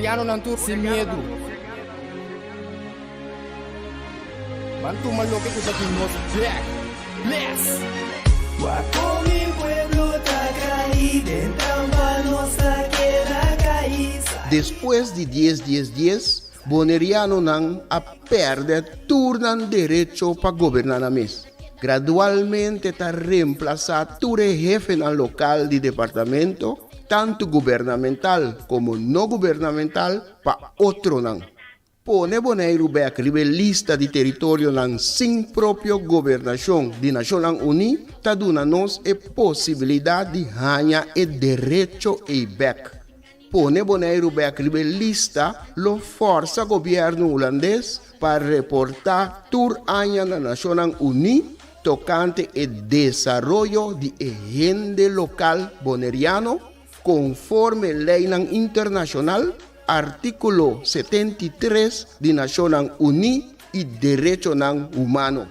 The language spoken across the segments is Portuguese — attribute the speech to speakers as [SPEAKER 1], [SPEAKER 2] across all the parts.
[SPEAKER 1] Bonaireano não tur sem medo. Bantu maloque que daqui nos back. Bless.
[SPEAKER 2] Guapo mi pueblo está caído, en trampa nossa queda caída.
[SPEAKER 3] Depois de 10, Bonaireano não a perde turnan direito para governar a mês. Gradualmente está reemplazado todo jefe no local de departamento, tanto governamental como não governamental, para outro não. Pone Bonaire back lista de território não sem própria governação de Nações Unidas, está dando nos a possibilidade de ganhar o direito e back. Pone Bonaire back lista lo força governo holandês para reportar tour año na Nações Unidas tocante o desenvolvimento de agenda local bonaireano conforme lei internacional, artículo 73 de Nações Unidas e Direitos Humanos.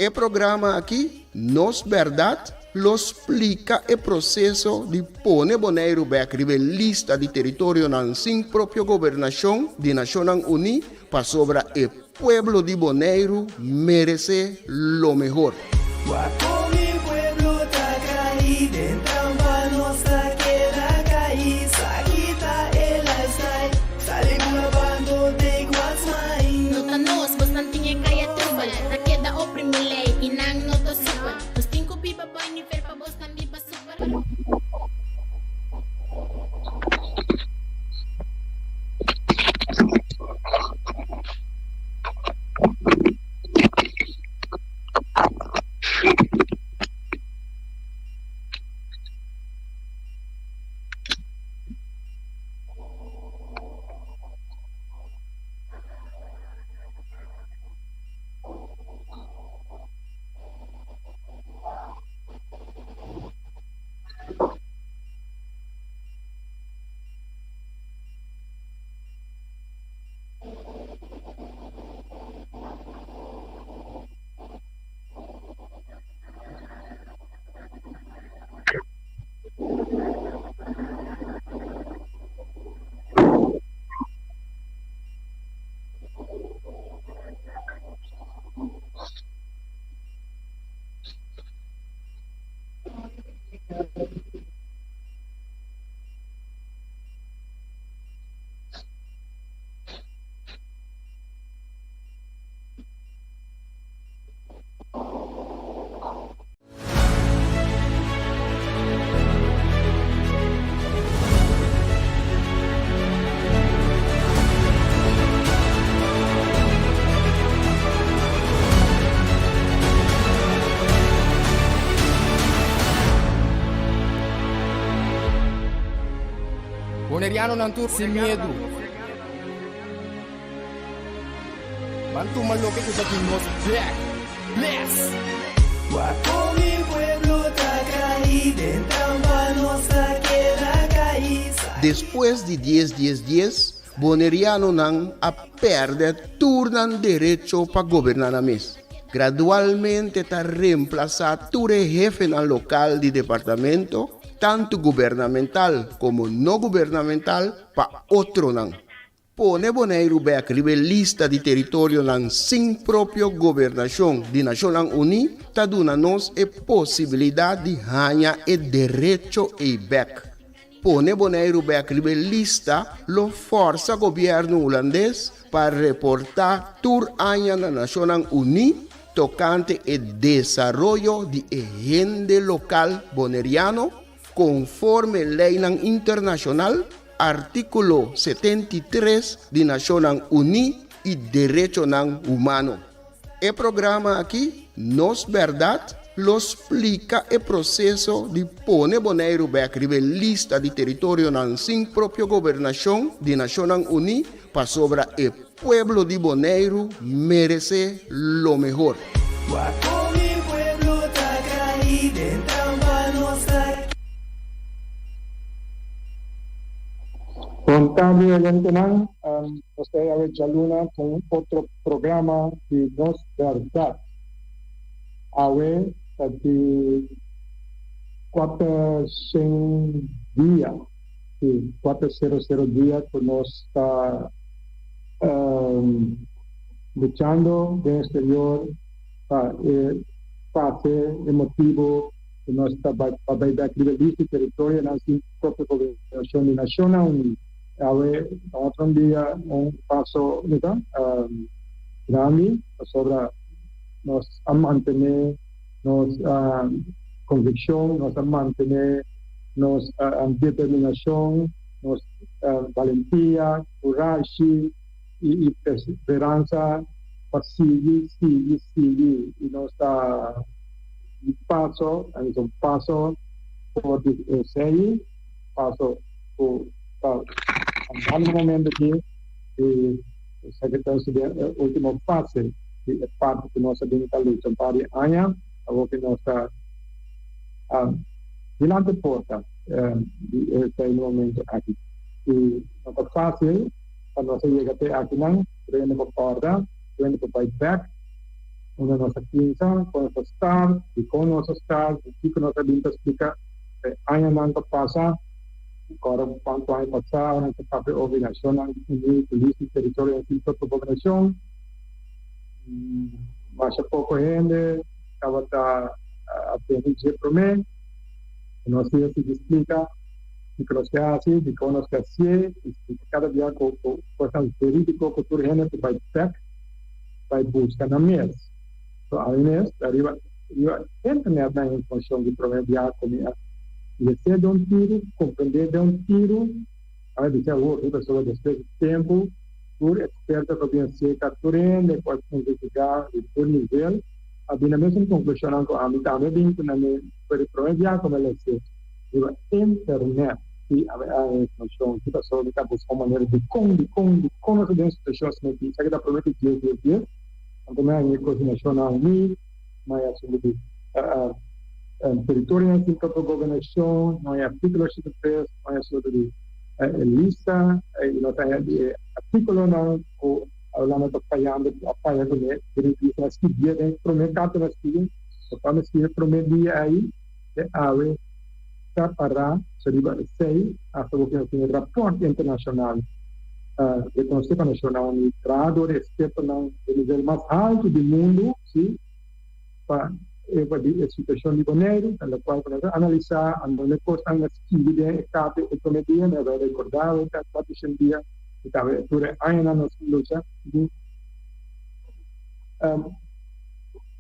[SPEAKER 3] O programa aqui, Nos Bèrdat, lo explica o processo de pôr Bonaire back lista de território sem própria governação de Nações Unidas para sobre o pueblo de Bonaire merece lo mejor.
[SPEAKER 2] Guapo mi pueblo está caído, en trampa nossa queda caída. Quita el lifestyle, sale grabando de Guatemala.
[SPEAKER 4] Nota nos, bastante tinha kaya trubal. Na queda oprimulay, inang nota super. Nos tinko biba boy ni fer pa boss kan biba super.
[SPEAKER 1] Bonaireano não tur sem medo. Bantu maloque que daqui nos back. Bless.
[SPEAKER 2] Guapo mi pueblo está caído, en trampa nossa queda caída.
[SPEAKER 3] Depois de 10, Bonaireano não a perde turnan direito para governar a mês. Gradualmente está reemplazado todo jefe no local de departamento, tanto governamental como não governamental, para outro não. Pone Bonaire back lista de território não sem própria governação de Nações Unidas, está dando nos a possibilidade de ganhar o direito e back. Pone Bonaire back lista lo força governo holandês para reportar tour año na Nações Unidas tocante o desenvolvimento de agenda local bonaireano conforme lei internacional, artículo 73 de Nações Unidas e Direitos Humanos. O programa aqui, Nos Bèrdat, lo explica o processo de pôr Bonaire back lista de território sem própria governação de Nações Unidas para sobre o pueblo de Bonaire merece lo mejor.
[SPEAKER 2] Guapo mi pueblo está caído, en trampa nossa.
[SPEAKER 5] Contable Lentenang, usted a ver Luna con otro programa de Nos Bèrdat. Awe, de 4 días Sí, 400 días que nos está luchando de exterior fase emotivo que nos está para dar credibilidad territorio en la propia gobernación de nación. A ver, otro día un paso grande sobre nos a mantener nos convicción, nos a mantener nos determinación, nos valentía, coraje y perseveranza para seguir y nos un paso por seguir, paso por en algún momento aquí secretario de última fase de parte que nos ha lucha para año, algo que nos está delante porta este momento aquí. Y no es fácil cuando se llega aquí, tenemos que guardar, tenemos que fight back, una nossa piensa, con nuestro start, y con nuestro start, y con nuestra vida explica, año que pasa, agora quanto ano passado, na própria organização, na polícia, território, assim, toda a população, mas há pouco gente, estava a dizer para mim, nós se explica, e que nós assim, de como nós assim, e cada dia com coisas verídicas, com tudo gente vai back, vai buscar na mesa. Então, a mesa, arriba, internet na informação de promedia comigo. Descer de um tiro, compreender de um tiro, aí dizer, a pessoa depois de tempo, por experta que vem ser capturando, pode investigar, e por nível, a dinamismo conclusional com a mitad de vínculo, na minha promedia, como ela se internet, e a informação, que a pessoa está buscando maneira de como essa instituições se metem, isso que dá para ver dias, então, a minha coordenação na UNI, mas assim, territorio en cinco gobernación, no hay artículos de tres, no hay sobre lista, y no hay artículo no, o hablando de fallando, falla con él, pero es que viene, prometo las que cuando escribe promedio ahí, de ave, para sería 6, hasta que tiene reporte internacional, de Consejo Nacional Unificado, respeto no nivel más alto del mundo, sí, para a situação de Bonaire, na qual vamos analisar onde costas as atividades que o prometia, né, vai recordar, está 400 dias, estava durante anos nos luta de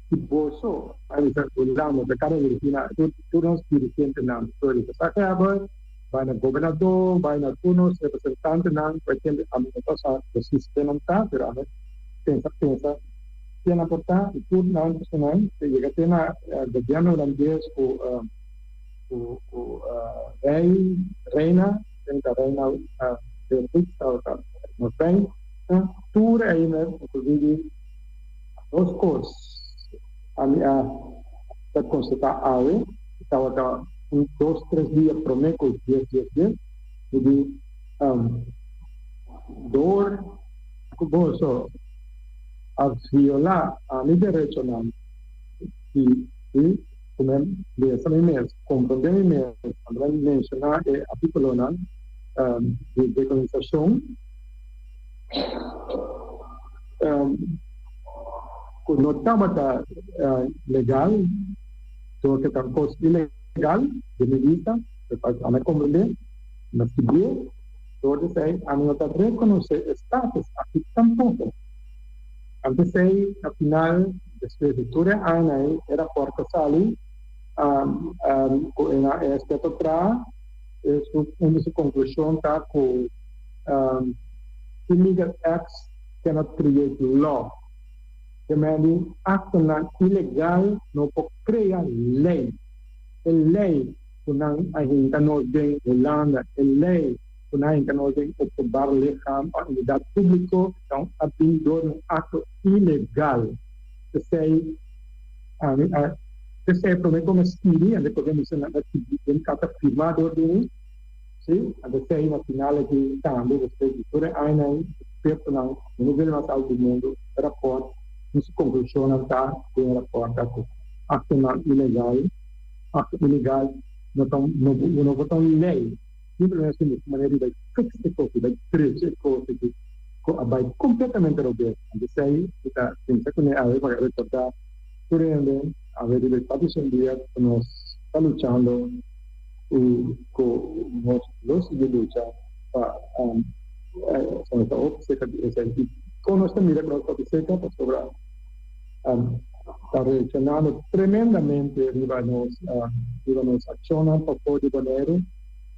[SPEAKER 5] se bolso, analisar o lado da cara de China, tudo nos dirigentes não, tudo isso acaba, vai no governador, vai na alguns representantes não, vai ter a minha cosa do sistema tá, pero a pensa tiene aportar y tú no personal que llega a tener gobierno holandés o reina de no rey tú reina inclusive dos cosas a mí la consulta ave estaba 2-3 días promedio 10 y dor como eso a violar a mi derecho no y como de esa misma comprender mi mes cuando mencionar artículo no de declaración con nota legal todo que tan cosa ilegal de mi vista a me comprender me siguió todo eso a no reconocer estatus aquí tampoco. Antes aí, na final, después de toda a ano, era porta sali, na esta atrás, uma conclusão está com illegal acts cannot create law. Que mean acto ilegal não pode criar lei. A lei que não ainda não vem Holanda, a lei que não ainda não vem ocupar lichaam a unidade pública, então abrindo um ato ilegal. Você promete como esquiria, de poder mencionar que cada firmador de sim, você aí na final aqui também você por aí não perto não no nível mais alto do mundo rapport nos conclusão tá com rapport com ato ilegal não botam lei simplesmente de maneira de fixe coisa, de treche coisa que vai completamente roubado. Então aí está pensa que a ver para recordar por ende a ver de patos um dia nós está lutando com los de luta para são essa obseca de essa com nossa mira com nossa obseca para sobrar está reaccionando tremendamente viva nos accionan para poder Bonaire,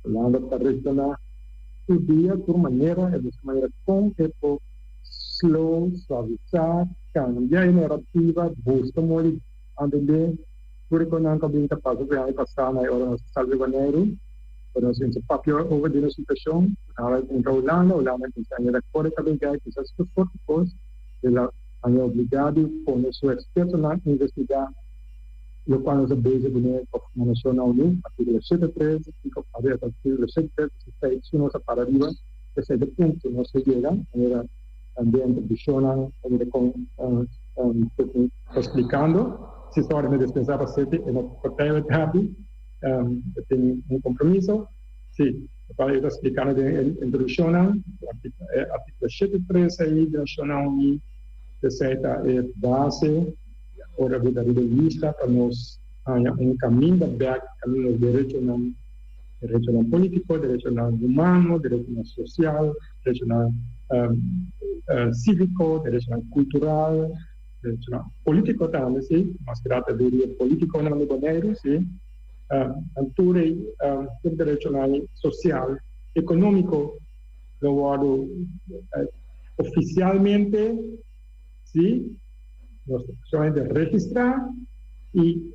[SPEAKER 5] Holanda está reaccionando tu dia por maneira com tempo slow, suavizar, cambiar a narrativa, busca muito andar por que não cabine capaz de aí passar na hora nos salve Bonaire, para nós ser papel over de situação, agora em Holanda tem que ainda fora também que essas coisas ela é obrigado por nosso experto na investigar lo qual nós base na Nacional União, artigo 73, fica para o artigo 73, está isso nossa paradigma, esse de ponto nós chega, era também tradicional, era com explicando, se só me dispensava sete, é uma coisa happy, tem compromisso, sim, para eu explicar a introdução, artigo 73 aí da Nacional União, receita é base, ora vida vista para nós caminho caminho direito não político, direito não humano, direito não social, direito não cívico, direito não cultural, direito não político também, sim, mas trata de político não de Bonaire, sim, anture direito não social, econômico, do lado oficialmente, sim, nós precisamos de registrar e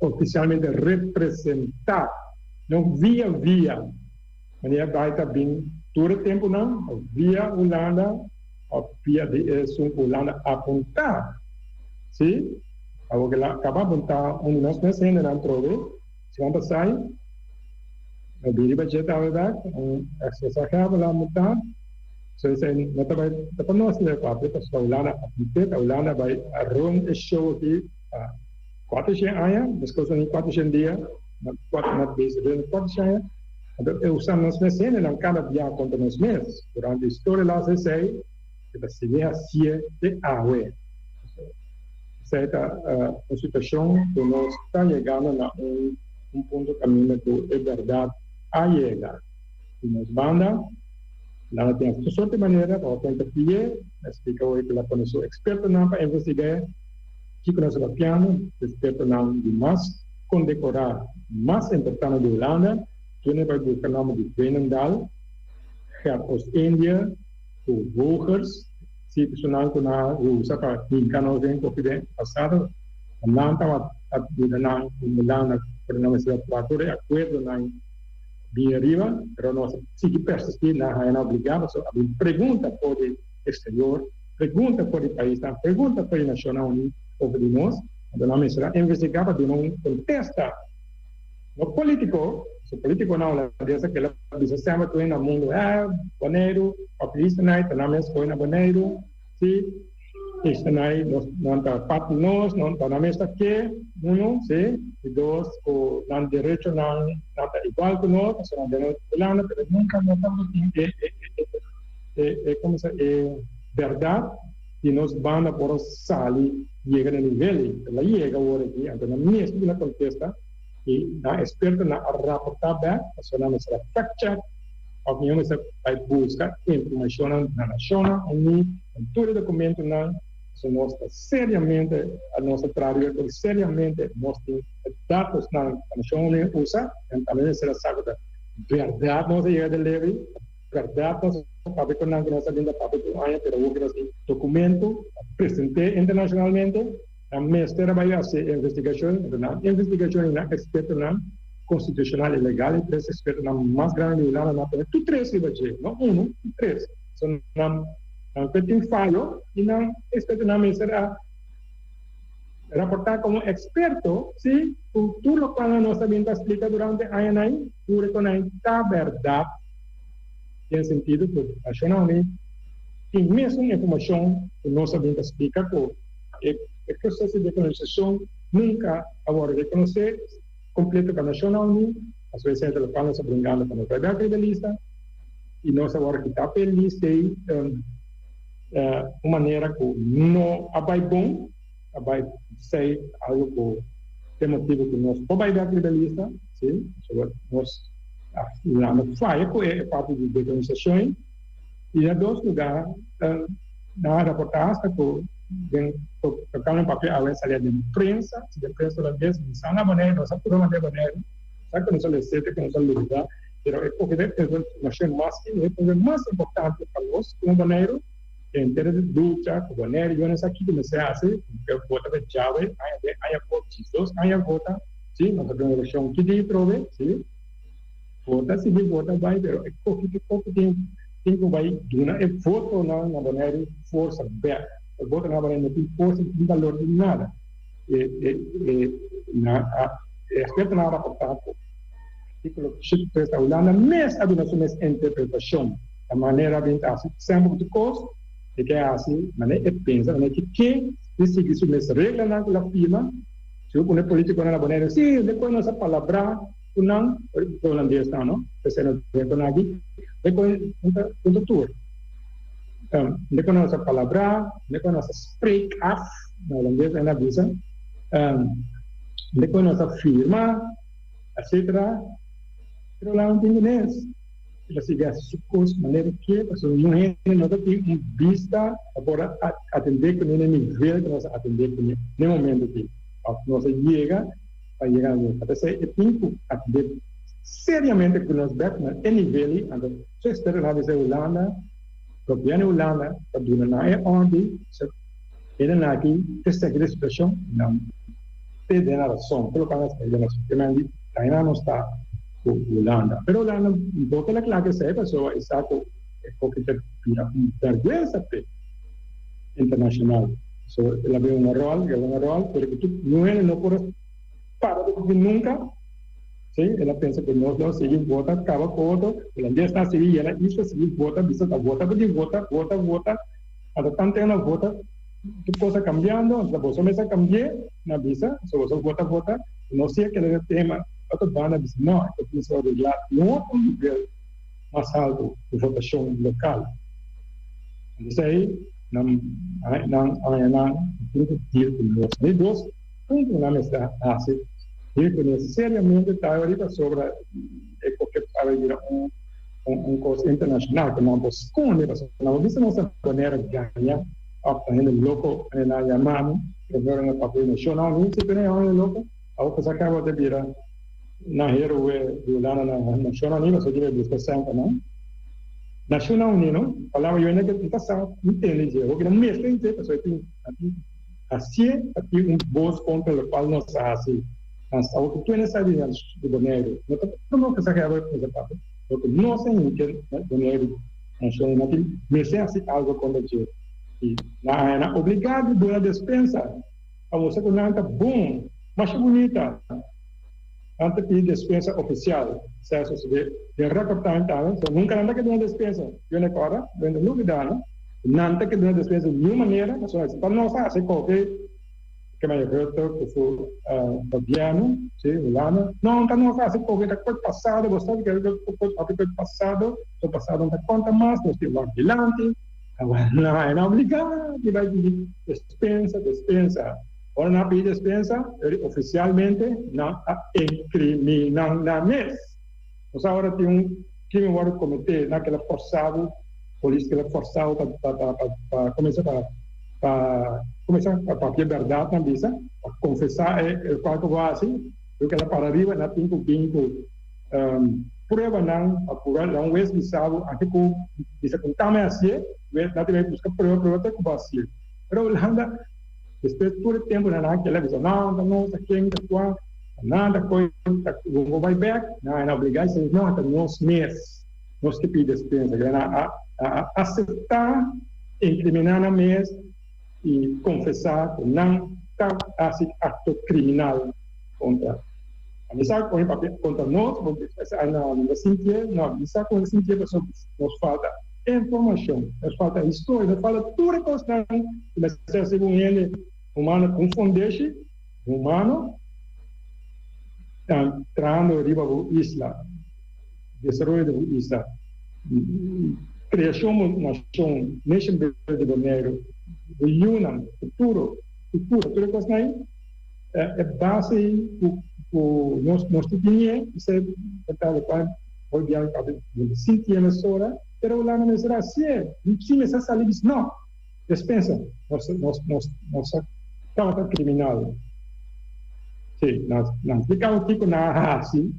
[SPEAKER 5] oficialmente representar, não via, maneira vai estar bem todo o tempo não, via Holanda, via de Holanda apontar, sim, agora acaba apontar onde nós ainda não trove, se vamos passar, não vira budget a verdade, acesso acaba lá montar. So nata vai para nós levar para a Holanda a Holanda vai run a show aqui 4 anos mas coisa nem 4 dias na 4 vezes 4 anos eu usamos nós mesmos não cada dia contra nós mesmos durante a história lá se sei que se vê assim de água certa a situação que nós está chegando na ponto caminho do bèrdat a chegar e nos banda lá tem a sua maneira, para tentar explica hoje que lá conosco experto não para investigar, que conosco o piano, experto não de mais condecorar, mais importante de Holanda, que não vai buscar nome de Veenendaal, gaat Oost-Indië, de Vogers, se personal que na usa para ninguém nos vem com o passado, não está a vida não Holanda, por não ser quatro acordo não bem arriba, pero nós se persistir na é obrigado a pergunta por o exterior, pergunta por o país, pergunta por a Nacional União sobre nós, então nós será investigado de não contesta. No político não dessa que ela diz sempre que no mundo Bonaire, populista nós foi na Bonaire, se este não está parte nós, não está na mesa aqui, sim, e dois, o não direito não está igual que nós, só não temos plano, mas nunca não estamos como se verdade, e nós vamos por sair, chega no nível, ela chega agora aqui, então mesmo na contesta, e na experta na rapportar back, só não será fact check, a opinião vai buscar informação na Nacional União, em todo documento não nós seriamente a nossa trabalho seriamente nós temos dados na Nacional usa também será sabe da verdade nós é de leve verdade nós para que não nós ainda para que há pero o que documento apresentei internacionalmente a mestra vai fazer investigação na experto na constitucional e legal e três expertos na mais grande lá na tu três vai dizer não três são não tem falho e não experto na mesa rapportar como experto se tudo o que nós sabemos explicar durante a ano tudo que não está verdade tem sentido que a Nacional União tem mesmo informação que nós sabemos explicar que o processo de colonização nunca agora reconhecer completo com a Nacional União a sua essência local não se brincando para nós vai dar aquela lista e nós agora que está pela lista aí uma maneira que não vai bom, vai ser algo que motivo que nós vai dar aquela lista, sim, nós lá no flyer é parte de organizações e em dois lugares na reportagem que tocaram papel a essa área de imprensa holandesa, não na Bonaire, não sabe como é Bonaire, sabe que não são receitas, que não são lugar, mas é porque é a mais importante para nós, como Bonaire, em termos de luta, com Bonaire, eu não sei aqui como se faz, porque eu vou ter chave, aí a vota, aí a vota, sim, nós temos uma eleição que de prove, sim, vota, se vota, vai, mas é pouco tempo vai dar, é voto na Bonaire, força, aberta. O voto na Bonaire não tem força, não tem valor de nada. Respeito na reportagem, artículo que está Holanda, mas a nossa interpretação, a maneira de entrar, sempre de coisa, é que é assim, maneira de pensar, maneira que quem decide sobre essa regra na firma, se o político na Bonaire, sim, depois nossa palavra, o não, o holandês não, pensando no aqui, depois o doutor. Depois nossa palavra, depois nossa speak af, na holandês é na visa, depois nossa firma, etc. Pero lá não tem inglês. Ela se gasta sucos, maneira que a pessoa não tem vista para atender com ele nível que nós atender com ele no momento que nós chega a chegar no até é tempo atender seriamente com nós back na nível ando só espero na visa Holanda governo Holanda para dar na é onde ele na aqui esta situação não tem razão colocando as coisas que mandi ainda não está Holanda. Pero Holanda, porque la clave se pasó exacto porque te pira vergüenza internacional. So, ela vê um rol, porque tu não pode parar de nunca. Sim, ela pensa que nós não seguimos vota, acaba com outro, ela já está seguindo, ela isso seguir vota, bisa tá vota, até tanto ela vota, tu coisa cambiando, a você mesmo cambia na visa, se você vota, não sei aquele tema outro banda diz, não, eu preciso arreglar no outro nível mais alto de votação local. Isso aí, não tem que ir com nós. E dois, tem que não está assim. E conhece seriamente a teoria sobre qualquer teoria coisa internacional que não esconde, não diz nossa maneira de ganhar, obtendo louco na Yamani, que agora é papel nacional, não se tem louco, a outra acaba de virar na hero de Holanda na nacional nível só direito de sempre não nacional nível falava eu ainda que está só entende o que não mesmo tem que pessoa tem assim aqui bons pontos pelo qual nós assim as auto tu nessa área de Bonaire não que sabe agora coisa para porque não sei que Bonaire nacional aqui mesmo assim algo quando e na obrigado a dar dispensa a você que não está bom mais bonita antes de despesa oficial, se isso se vê, de recortamento, nunca anda que dá despesa, eu não agora, vendo novidade, nada que dá despesa de nenhuma maneira, só isso, para nós assim qualquer que me retorno que foi governo, sim, Holanda, não não faz qualquer coisa passado, você que o passado não conta mais, nós temos vigilante, não é obrigado, que vai de dispensa. Ora na pedir dispensa, oficialmente não incriminam na mesa. Nós agora tem crime que cometer naquela forçado, polícia que forçado para começar a bèrdat na visa, para confessar o qual vai assim, porque ela para arriba na tem prova não, apura não é visado, aqui com isso contame assim, na tem que buscar prova que vai assim. Pero Holanda depois todo o tempo naquela visão, não, está quente, nada, coisa, vou vai back, não é obrigado, não, está nos meses, nós que pedimos dispensa, a aceitar, incriminar na mesa e confessar que não está assim ato criminal contra. A missa com papel contra nós, porque não sentir, não, missa com sentir pessoas nos falta informação, nos falta história, nos falta tudo constante, mas segundo ele humano confunde humano entrando arriba da isla, desarrollo da isla, criação de nação, nation de Bonaire, o Yunnan, futuro, tudo isso aí é base do nosso dinheiro, isso é para o dia de 5 anos hora, pero lá não será assim, se essa saída diz não, dispensa, nós estamos criminal. Sim, nós ficamos tipo na assim,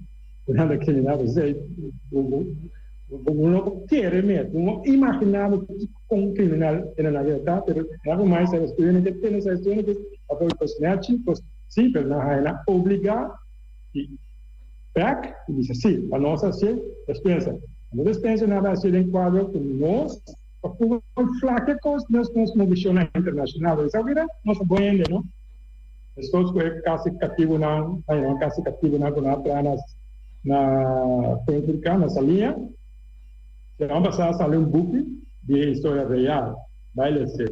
[SPEAKER 5] quando criminal, não quer mesmo, não imaginava como criminal era na verdade, pero algo mais era estudante que tem essa estudante que apoio cosmético, sim, pero não é obrigar e back e diz assim, a nossa se dispensa, não dispensa nada assim em quadro com nós, por flaca coisa nós como visão internacional, sabe que nós boiando, não? Estou com caso cativo não, aí caso cativo não com na técnica na salinha. Vamos passar a ler book de história real, vai ser.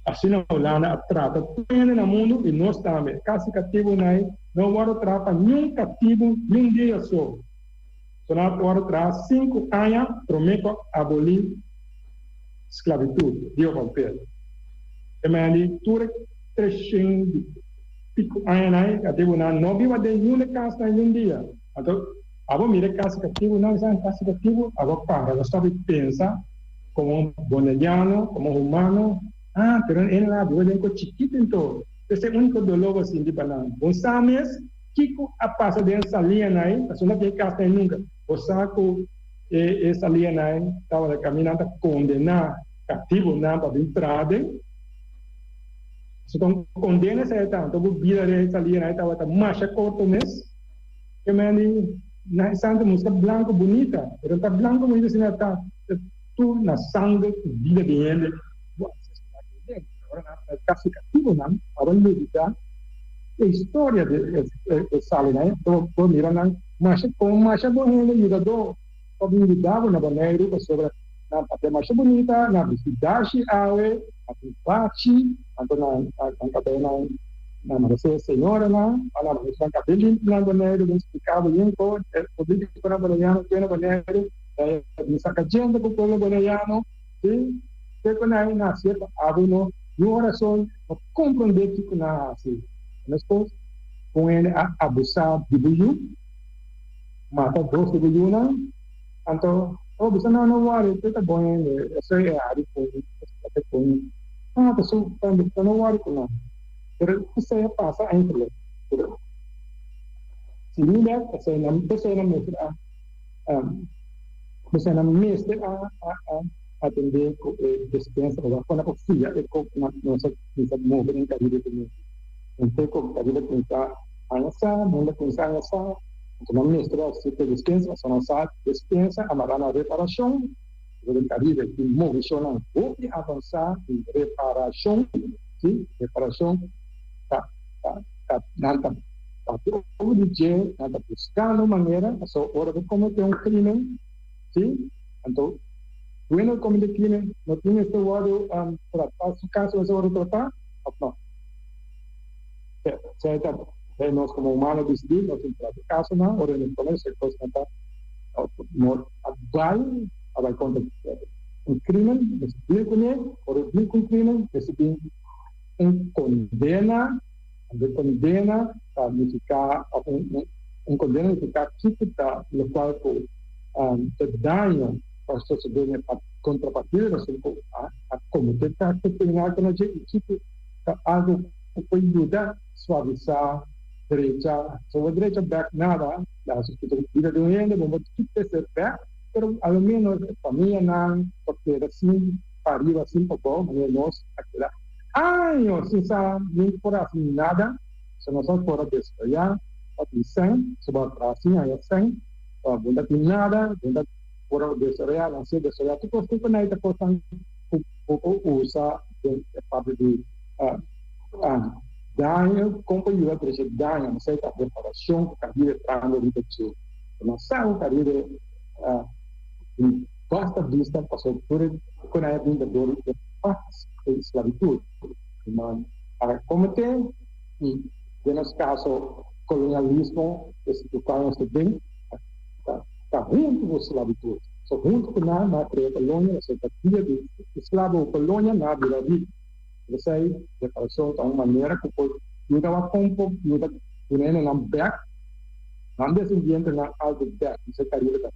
[SPEAKER 5] Assim não lá trata tudo no mundo e nós também. Caso cativo não vai trata nenhum cativo nenhum dia só. Só não vai trata 5 anos prometo abolir esclavitud, Dio romper. E mas tudo 300 pico anos cativo não vive de nenhum caso nenhum dia. Então agora mira caso cativo não é caso cativo agora para nós sabe pensar como bonaiano como humano pero ele lá vive com chiquito então esse é o único dolor assim de banana bom sames Kiko a passa dessa linha aí a sua que casa nunca o saco essa linha aí estava caminhando condenar cativo não para entrada então condena essa tanto por vida dessa linha aí estava mais curto mês que na santa música branco bonita, pero tá branco bonita assim tá tudo na sangue vida de ele. Agora na caso cativo não, agora ele diz a história de sala né, tô mirando mas como mais bonito ele ajudou a habilidade na Bonaire sobre na parte mais bonita, na cidade ave, a parte, então na Marcela senhora lá, a na Marcela cabelo na Bonaire, explicava bem como o político na Bonaire, que na Bonaire, me saca gente com o povo bonaiano, e que quando aí nascer, aluno, no oração, compreender que nasce, nós com ele abusar de buju, mata 2 de buju não, então bisa não wari kita bom é hari com pessoa também não wari com pero saya passa entre se linda saya não mestra você não mestra a atender com dispensa ou quando a filha é com nossa precisa mover em carreira de então com carreira pensar essa não pensar essa então mestra se tem dispensa só não sabe dispensa amarrar na reparação do carreira de movição ou de avançar em reparação sim reparação nada todo dia nada buscando maneira só hora de cometer crime sim então quando cometer crime não tem esse lado tratar o caso esse lado tratar não certo nós como humanos decidimos nós tratar caso não hora de cometer coisa não vai contra crime decidir com ele hora de crime decidir condena significa condena significa quita lo qual te daño para a sociedade contrapartida a cometer actos criminais que não existe algo que pode ajudar suavizar direita back nada da sociedade de um ende vamos quitar esse back pero ao menos a família não porque assim pariu assim pouco nós aquela anos sem saber por assim nada se nós vamos fora disso já pode ser sobre assim aí assim bunda tem nada bunda fora disso já não sei disso já tudo isso não é da coisa pouco usa de parte de daño companhia de daño não sei a preparação carreira trando de tudo não sabe carreira basta vista passou por quando é vinda do esclavitud. Como tem, e nesse caso, colonialismo, esse do qual nós também está junto com a esclavitud. So, junto com a colônia, a simpatia de escravo colônia na Brasil. Isso aí, de fato, de uma maneira que pode ajudar a compor, ajudar a não back, não descendente na alto back, isso é carreira.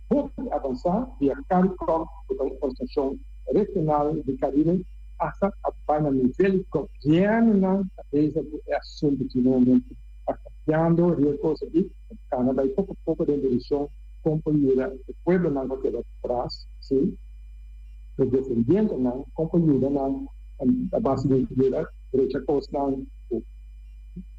[SPEAKER 5] Pode avançar via CARICOM, com a construção regional de Caribe, hasta a nível governo, na cabeça do assunto que no momento está cambiando, e coisa aqui, Canadá, e pouco a pouco de direção, companheira, o povo não vai quedar atrás, sim, o descendente não, companheira não, a base de direita costa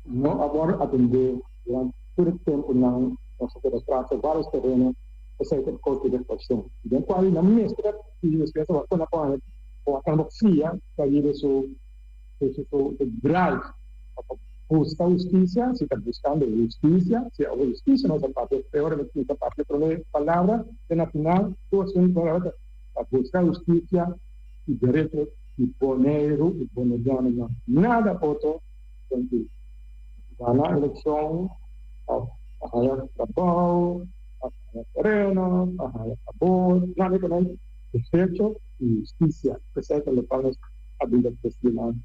[SPEAKER 5] não agora atender durante todo o tempo não, nós temos atrás vários terrenos, essa é a costa de expansão. Então, qual na mestra, e as pessoas estão na ponta, com a canofia, para ir o drive, buscar justiça, se está buscando justiça, se a justiça não é parte, teoricamente não é parte da palavra, e na final, duas palavras, a buscar justiça e direito de Bonaire e bonaireano, não. Nada outro, então, na eleição, a raia trabalho, a raia terreno, a raia sabor, nada que não direito e justiça, que é que levamos a vida cristiana.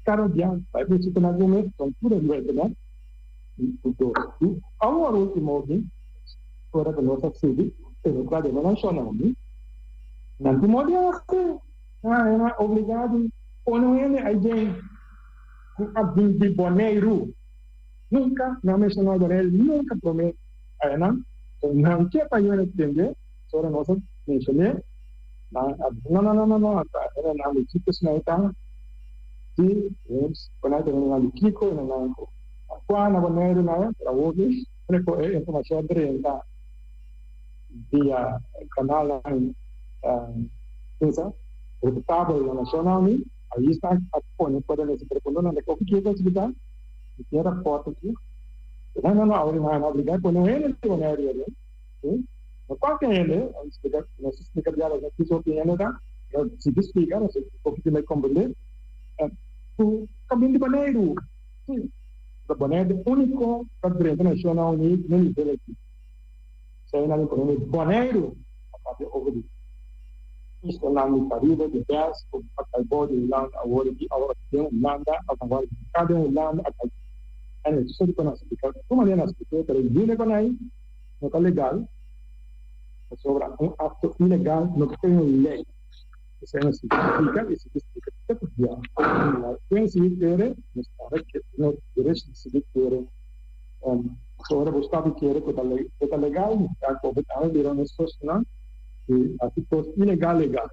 [SPEAKER 5] Cada dia, vai ver se tem algum momento, então, tudo é verdade, e ao último dia, fora da nossa sede, pelo quadro nacional, não último dia, é obrigado, ou não é alguém de Bonaire, nunca, não mencionou Bonaire, nunca promete, não quer para eu entender, só a nossa mencionei, não, era na equipe, se não está, sim, quando eu tenho um Kiko, quando eu Bonaire, para hoje, é informação direta via canal, o tábua nacional, aí está a põe, pode se preparar, não é o que é possibilidade, e tem a foto aqui, não, obrigado, quando ele é Bonaire, qual que é ele? Não se explica bem, não se opinião da, se explica, não sei o que vai compreender, o caminho de Bonaire, sim, o Bonaire é o único presidente nacional no nível aqui, se aí não é Bonaire, a parte de isso é lá no Caribe, de Bess, o Acabou de Holanda, agora tem Holanda, agora cada Holanda, é isso que nós explicamos, como é que nós explicamos, para ele com aí, não está legal, sobre um ato ilegal, não tem lei. Isso aí não se explica, isso se explica todo dia. Quem se quer, não direito de se quer, sobre o Estado quer que está legal, a cobertura virou uma situação, e a situação ilegal, legal.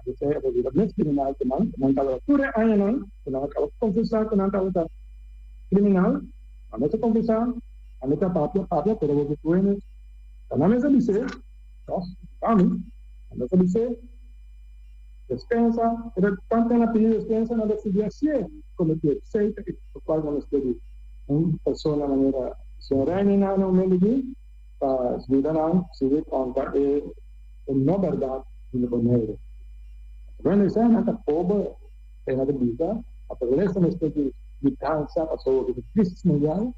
[SPEAKER 5] Isso é a vida mais criminal que não estava tudo aí, não acaba confessar que não estava criminal, a nossa confissão, a nossa pápia, pero o que tu és, a mesa dice, a mesa dice, despensa, pero quando ela pediu despensa, não decidia se cometer seita, o qual não esteve uma pessoa na maneira serena no meio de para cidadão se dê conta de não verdade no Bonaire. Quando isso é nada pobre, é nada vida, a presença não esteve de câncer, passou de crise mundial,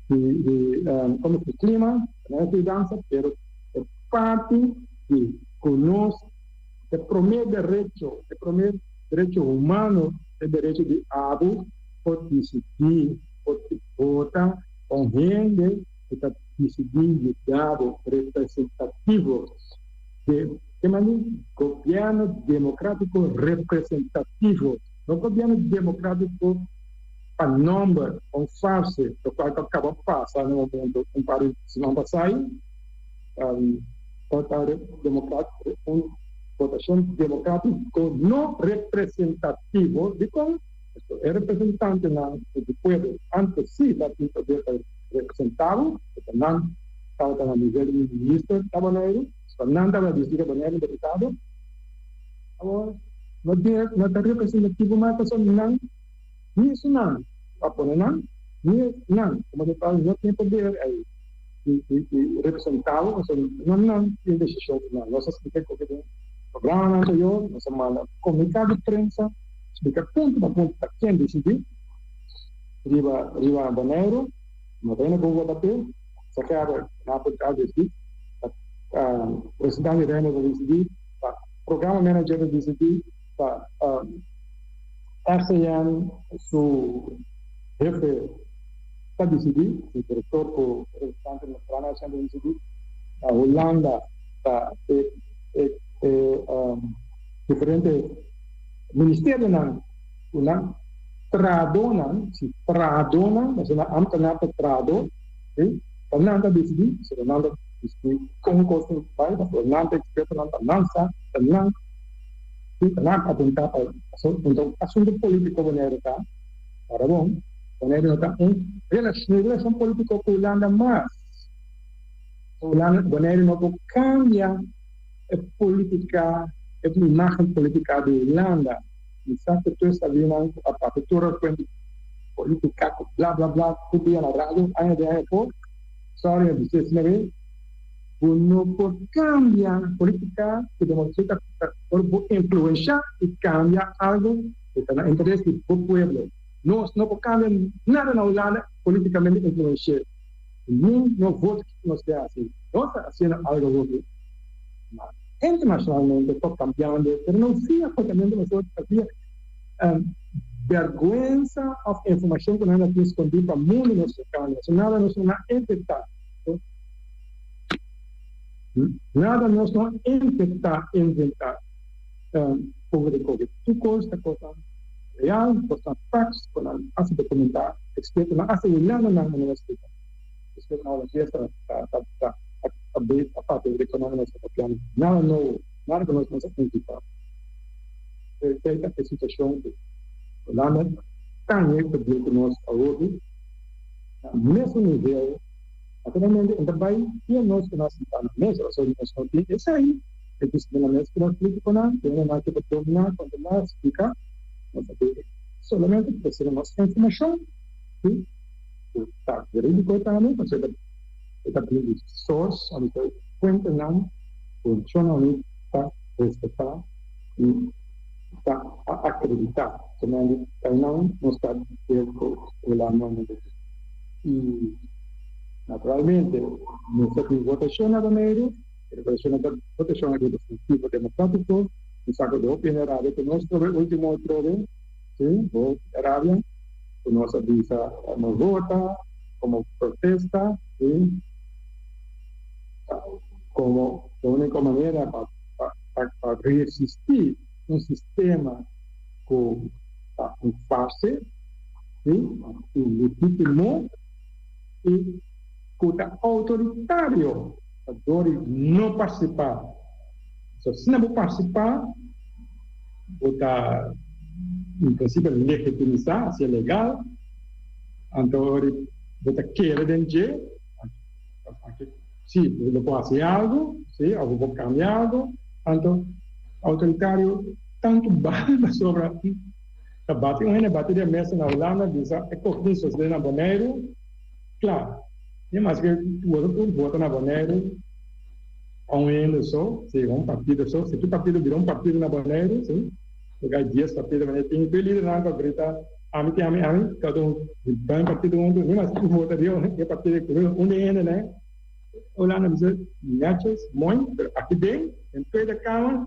[SPEAKER 5] de como o clima, não é de dança, pero é parte de conosco, é o primeiro direito humano, é o direito de abo, pode decidir, pode votar, convém, pode decidir de dado representativo, de maneira governo democrático representativo, não governo democrático para número, farsa, o qual acaba de passar no momento, para se não passar, votação democrático não representativo, de como é representante do povo, antes sim, da poder representado, não estava no nível de ministro da Bonaire, não estava distrito Bonaire, deputado, agora, não está representativo, mas pessoa não, isso não, não, como eu falo, não tem poder aí, e representado, não tem decisão, não, nós explicamos que programa anterior, nós chamamos comunicado de prensa, explica ponto a ponto quem decidiu, riba Bonaire, Não tem como bater, só que na portada aqui, o presidente Reina do DCD, o programa manager do DCD, ASEAN, su jefe está DCD, o diretor, o representante nacional do DCD, a Holanda, diferentes ministérios na tradonan, si tradonan, maksudnya amtanata trado, tananda disini, sebenarnya disini kongkosin baik, nanti expert nansa, tenang, tenang apunta untuk asunto político Bonaire está, para bom, Bonaire está relação político com Holanda mais, Bonaire não cambia a política, a imagem política de Holanda. Quizás que tú estás viendo a apertura política, bla, bla, bla, tú vienes a la radio, años de años por, sorry, dices, uno por cambia política, que demuestra por influencia y cambia algo que está en el interés del pueblo. No cambia nada en Holanda políticamente influenciado. No vota que no sea así. No está haciendo algo bueno. Internacionalmente está cambiando, pero no sigue cambiando nosotros había vergüenza de información que nada tiene escondido para el mundo mexicano. Nada nos una entidad. Nada nos una entidad inventar sobre COVID. Tu cosa real, cosa facts, con hace documentar, experto, hace nada en la universidad. Experto en la universidad a parte de economía social. Nada novo, nada que nós não acreditamos. Feita a situação que Holanda tem que nós hoje, no mesmo nível, naturalmente, também e nós que nós estamos na mesa, ou nós não temos isso aí, é que se na mesa que nós criticamos, tem uma que pode dominar, quando nós explicar, nós sabemos solamente que precisa nossa informação, que está verídico também, ou seja, está tendo source, onde está fuente não funciona, onde está respeitar e está acreditar, também não está com o lama e naturalmente nessa votação na Bonaire, a votação aqui do Partido Democrático, o saco de opinião árabe que nós trove último trove, sim, o Arábia, que nós avisa não vota como protesta e como a única maneira para resistir sistema com um farce e legítimo e com autoritário para não participar. Se não participar, está em princípio legitimizar, se é legal, então está querendo se ele pode fazer algo, se algo pode cambiar algo, então autoritário tanto bate sobre a bate de mesa na Holanda, diz é corrupção na Bonaire, claro, mas que o outro vota na Bonaire, ainda só, se um partido só, se tu partido virou um partido na Bonaire, sim, pegar 10 partidos na Bonaire, tem que liderar para gritar, ami, cada vai partido mas tu votaria, né, partido que ainda, né? Holanda diz, matches, muito, aqui dentro, em toda a Câmara,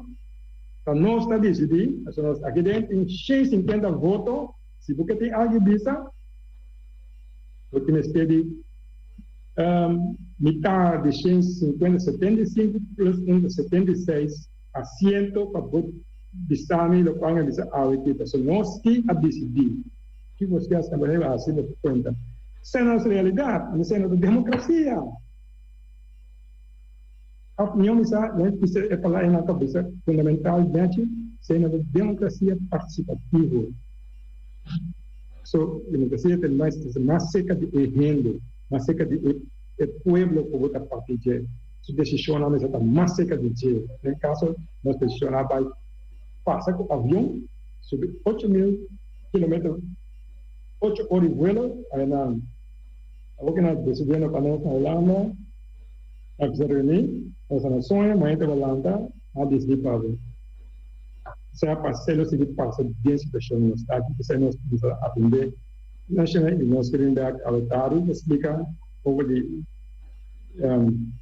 [SPEAKER 5] para nós está decidido, aqui dentro tem 150 votos, se você tem alguém disso, você tem de metade de 150, 75 plus 1 de 76 assento para votar de Sami, o qual é a equipe. Nós que a decidir, que você acha que vai assim de conta. Essa é a nossa realidade, essa é a nossa democracia. A opinião é falar na cabeça fundamentalmente sendo a democracia participativa. Democracia tem mais cerca de renda, mais cerca de povo que vota partido. Se decissionamos está mais cerca de dia. No caso, nós decissionamos vai passar com o avião sobre 8.000 km, 8 horas de voo, aí na o que nós decidimos para nós na Holanda, a se reunir, as nações, mas a Holanda, a decidir para ver. Se a parcela se passa dentro da situação no estado, que se nós precisamos aprender nacional e nós queremos dar ao explicar over de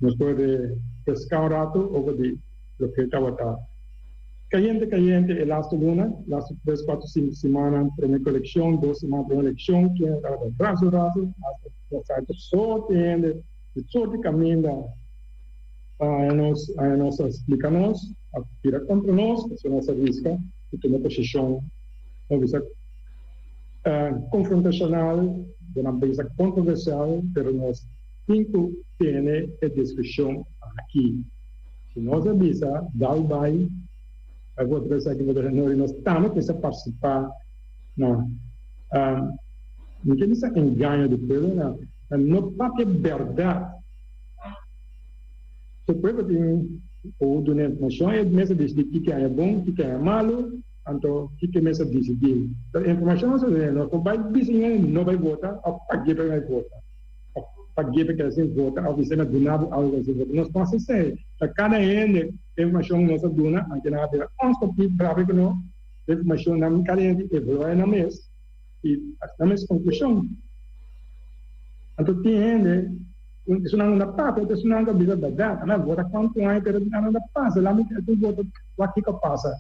[SPEAKER 5] nós podemos pescar um rato over de lo que está botado. Caliente, é last 3, 4, 5 semanas, primeira coleção, 2 semanas, primeira eleição, que é raso, hasta só tem de sorte caminho a nós explica-nos, a tira contra nós, que é nossa risca, e toma posição, uma visa confrontacional, uma visa controversial, mas nós temos que ter a discussão aqui. Se nós avisa, dá o vai, eu vou trazer aqui no nós estamos a participar, não tem esse engano do povo, não é verdade. O povo tem ou do informação é mesmo decidir o que é bom, o que é malo, então o que é mesmo decidir. A informação é não vai dizer não vai votar, a pagar para vai votar, a pagar para assim votar, a visão do nada algo assim votar. Nós passamos a cada ano informação nossa dona, a gente não vai uns pouquinho bravo que não, informação não carente evolui na mês e na mês conclusão. Então tem isso não dá para, isso não dá bisa verdade, na vota quanto é que não dá passa, lá me tu vota o que passa.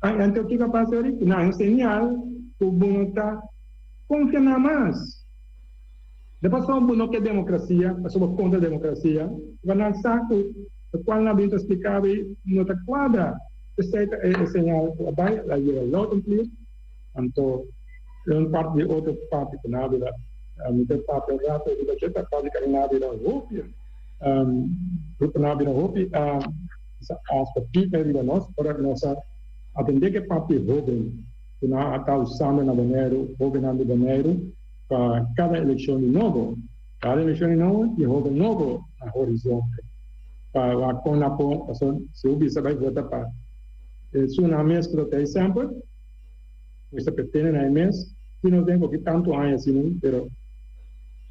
[SPEAKER 5] Então o que passa é que não ensinar o bom tá confia na mais. Depois só bom que é democracia, passou contra a democracia, vai não saco, qual na bem explicar não tá quadra, esse é sinal vai lá é lot include, então uma parte de outra parte que na vida muita parte do rato da gente pode cair na vida roupa grupo na vida roupa as papéis de nós para nossa atender que parte jovem que na está usando na Bonaire jovem na Bonaire para cada eleição de novo e jovem novo na horizonte para com a ponta se o bisa vai votar para isso na mês que tem sempre isso pertence na mês que não tem que tanto anos assim pero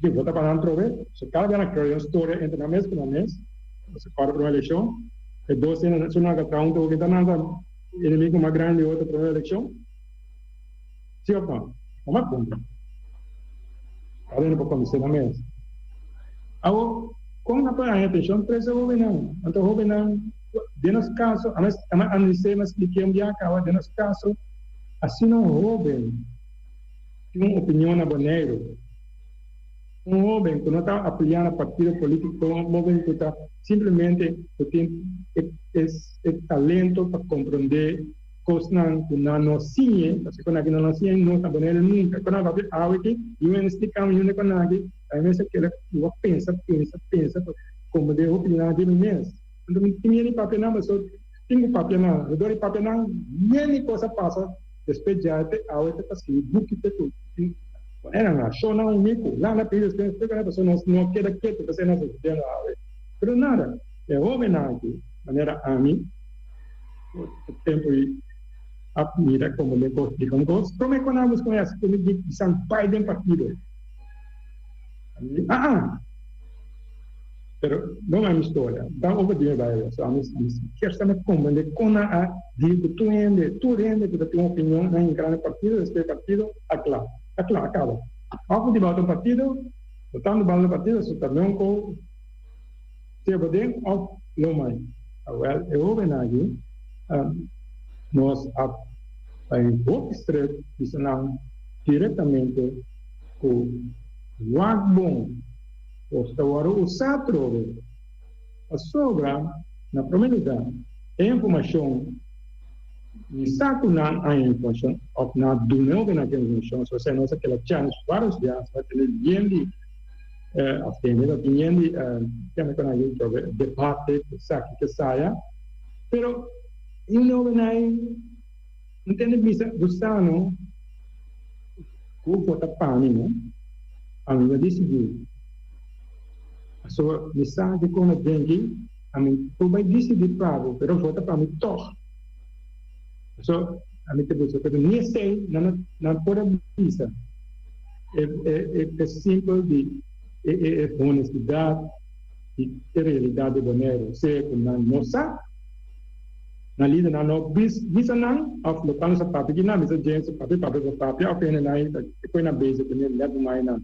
[SPEAKER 5] que vota para não trover, se cada vez que eu estou entre na mesa, você para para uma eleição, e 2 anos não há tanto que está nada inimigo mais grande outra para uma eleição, sim ou não? Uma conta. Cada ano para começar na mesa. Agora, com a atenção, precisa o governo. Então, o governo, de nosso caso, a me expliquei um dia, de nosso caso, assim não roubem, tem uma opinião na Bonaire. Jovem que não está apoiando partido político, um jovem que está simplesmente tem esse talento para compreender coisas que não sei, porque quando aqui não sei, não está bonito nunca. Quando vai ver algo aqui, eu não explico muito com nada, aí mesmo que ele pensa, como de opinião de mim mesmo. Então, não tem papel não, mas tem papel não, eu dou papel não, nem coisa passa, depois já até a outra está assim, book de tudo. Era na show não amigo lá na pista a pessoa não quer que você não se dê nada pero nada é homem aqui maneira a mim o tempo e a mira como me digam gos como é que nós conhece como de São Biden partido pero não é uma história dá over dia vai só a mim quer saber como de quando a digo tu rende que tem uma opinião em grande partido este partido aclara acaba. Ako di ba itong partido, votando ba ng partido, so tabi ko, siya ba din, o lumay. Well, na nós ay vote straight, isa lang diretamente ko, wag bong, o sa waro usatro, a sobra na promenida, e informasyon saco na a informação ou na dunia que naquela informação se você não sabe aquela chance vários dias vai ter bem de atender bem de como que nós vamos debate sabe que saia pero não entende bisa gostando o vota pani não a mim decidir so mensagem como dengue a mim tu vai decidir bravo pero vota para mim toch. So, a mim tem que nem sei, não pode dizer. É simples de honestidade e realidade do Bonaire. Se não sabe, na lida na no bisa nang of local sa papi na bisa James sa papi of ena na ita ko na base ko ni lado mai na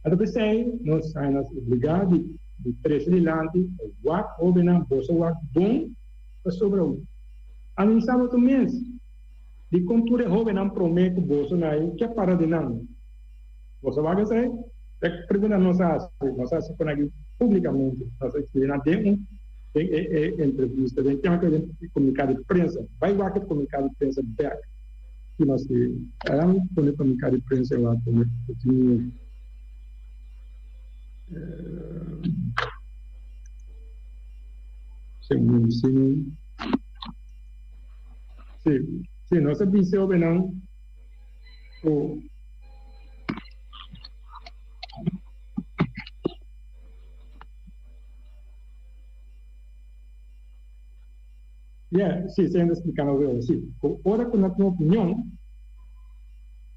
[SPEAKER 5] ato pensei nós saímos obrigados de presidente o obe na bolsa o bom para sobre o ani sábado mês de contura jovem não promete bolsa na aí que para de não você vai dizer é que pergunta nossa quando aqui publicamente nossa experiência tem entrevista tem que comunicar de imprensa vai lá que comunicar de imprensa back que nós temos comunicar de imprensa lá como sim, nossa visão não o sim, sem explicar o sim. Ora quando a tua opinião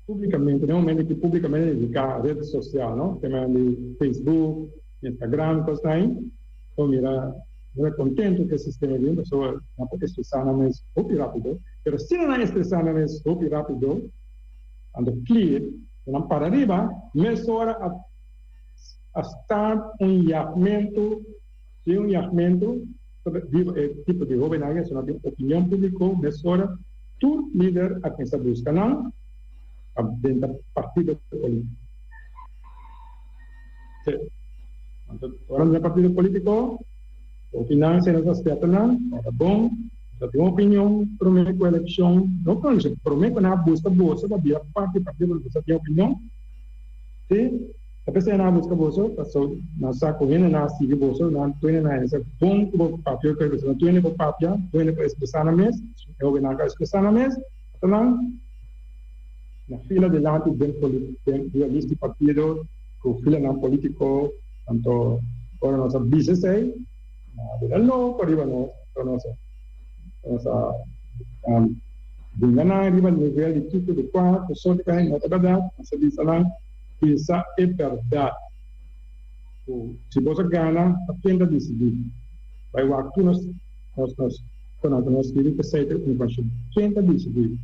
[SPEAKER 5] publicamente, normalmente que publicamente dedicar a rede social, não? Também de Facebook, Instagram, coisas aí. Então, mira, eu estou contente que o sistema de uma pessoa não pode expressar na mais rápido, mas se não expressar na mais rápido, ando clear, não para arriba, mais hora a estar enviamento sobre tipo de governança, sobre opinião pública, mais hora, tu líder a quem se busca, não? Dentro do partido político. Agora, no partido político, o financeiro nos aspectos não, é bom, já tem uma opinião, promete com a eleição, não promete na busca bolsa, para vir a partido político, tem opinião, se a pessoa na busca bolsa, passou na saco, vem na seguir bolsa, não tem na essa bom com o papel que você não tem no papel, tem para expressar na mesa, eu vou na expressar na mesa, então na fila delante do lista partido, com fila não político, tanto agora nossa business aí, na não, por aí nossa ganhar riba nível de tipo de quarto, só que aí nota verdade, nossa business lá, isso é verdade. Se você ganha, aprenda a decidir. Vai o que nós quando nós queremos que seja informação, aprenda a decidir.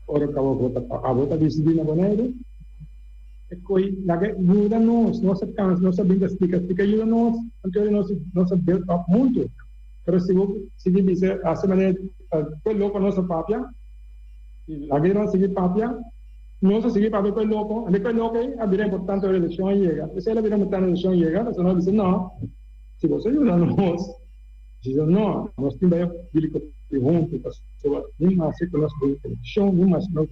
[SPEAKER 5] Ora acabou a votar decidir na Bonaire, e coi ajuda nossa cansa, nossa vida explica ajuda nós, porque nós build up muito. Pero se dizer a semana foi louco nossa papia, e a guerra seguir papia, nós seguir papia foi louco, a vida importante a eleição chega. Se ela vira importante a eleição chega, nós não diz não. Se você ajuda nós, diz não, nós temos que junto, pessoa, nem mais que nós eleição, nem mais nós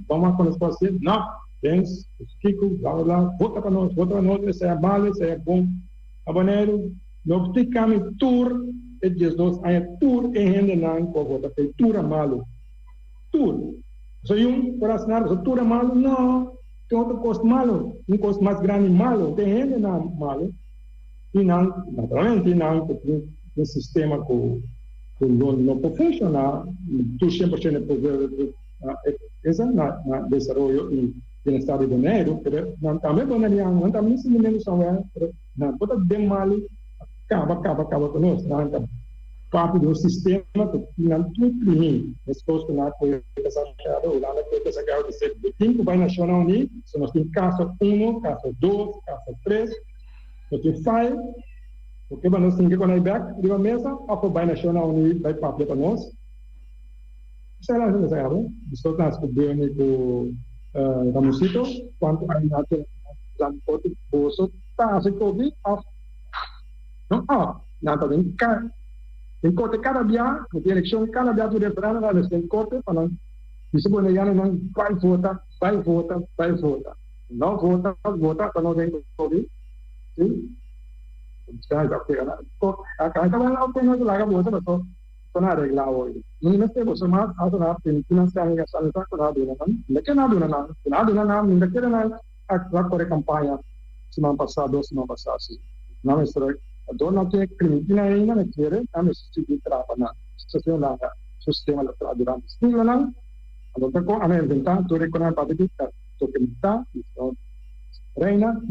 [SPEAKER 5] vamos com as coisas, não. Tens, os Kiko, lá, vota para nós, esse é mal, esse é bom. A Bonaire, nós ficamos tour, e diz nós, a tour em renda não, com vota, porque tour é malo. Tour. Se por assinar, se tour é malo, não. Tem outro custo malo, um custo mais grande malo, tem renda não malo. E não, naturalmente, não, porque o sistema não pode funcionar, tu 100% poder, esse é desenvolvimento e bem-estar de Bonaire, não também bonaireano, não também se menos são não pode bem mal, acaba conosco, não parte do sistema que não tudo primi, as coisas que não foi passado, ou lá foi passado de ser de 5 vai nacional ali, se nós temos caso 1, caso 2, caso 3, nós temos 5, porque nós temos que quando back de uma mesa, a vai nacional ali vai papel para nós. Isso é lá que sabe, isso nós podemos com Ramusito, quanto a nato transporte bolso, tá se covid off. Não, nato em corte cada dia, na eleição cada dia do referendo lá nesse corte, para isso bonaireano não vai votar. Não vota para não ter covid. Sim. Está já pegando. A cada vez não tem nada lá bolsa, mas só na regla hoje. Não é bolsa mais, a na financiamento que está na conta Lekin nada, ainda que na corre campanha semana passada, assim. Não é só a dona tem crime ainda não quer, não é se trava na sistema eleitoral durante o ano não. Agora com a inventar todo economia para que está, então reina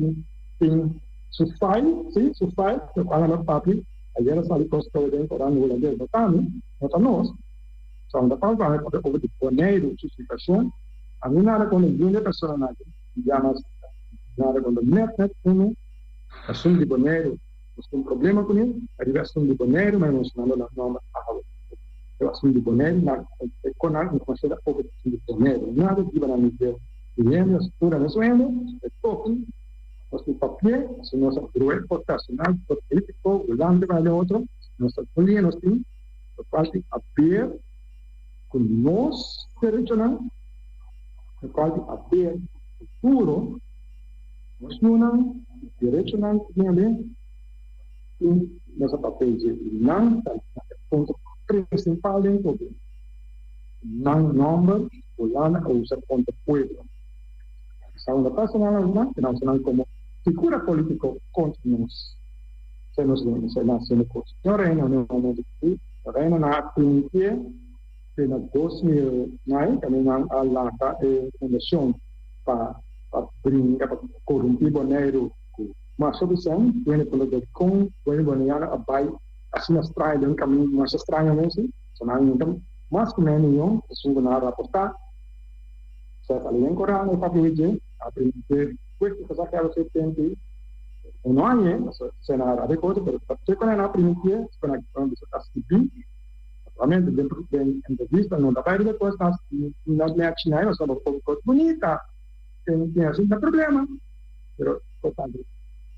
[SPEAKER 5] tem sufai, sim, sufai, para na papi, Ayer sali costou de orang no lagi nota nós. Só anda para vai para over de Bonaire, justificação. A mim nada quando vinha pessoa nada. Já nada quando net uno assunto de Bonaire, tem problema com ele. Aí assunto de Bonaire, mas não na norma eu assunto de Bonaire na econômica não considera over de Bonaire. Nada de para mim ver. E é a estrutura não é pouco. Nosso papel, se nossa grupo portacional, político, o lande vai de outro, nossa polícia nós temos, a parte abrir com nós direcional, a parte abrir futuro, nós não direcional também, e nossa papel de não ponto principal em todo, não número, o lande ou o ponto pueblo. Segunda personal, nacional como figura político contra nós. Se nos naciona coisa. Eu reino no momento que reino na primitiva de 2009 também a lata fundação para brincar para corromper Bonaire. Mas sobre isso, quando pelo com quando Bonaire abai assim as trai um caminho mais estranho mesmo. Senão então mais que nenhum, isso não raportar. Saya kali yang korang tapi je, apa yang kuih kita kalau saya tenti, unuannya, saya nak ada kau tu, tapi kalau nak primitif, sebenarnya kita bisa kasih bi, realmente dentro de entrevista não dá para depois nas minhas chinas, só uma coisa bonita, tem assim não problema, pero portanto,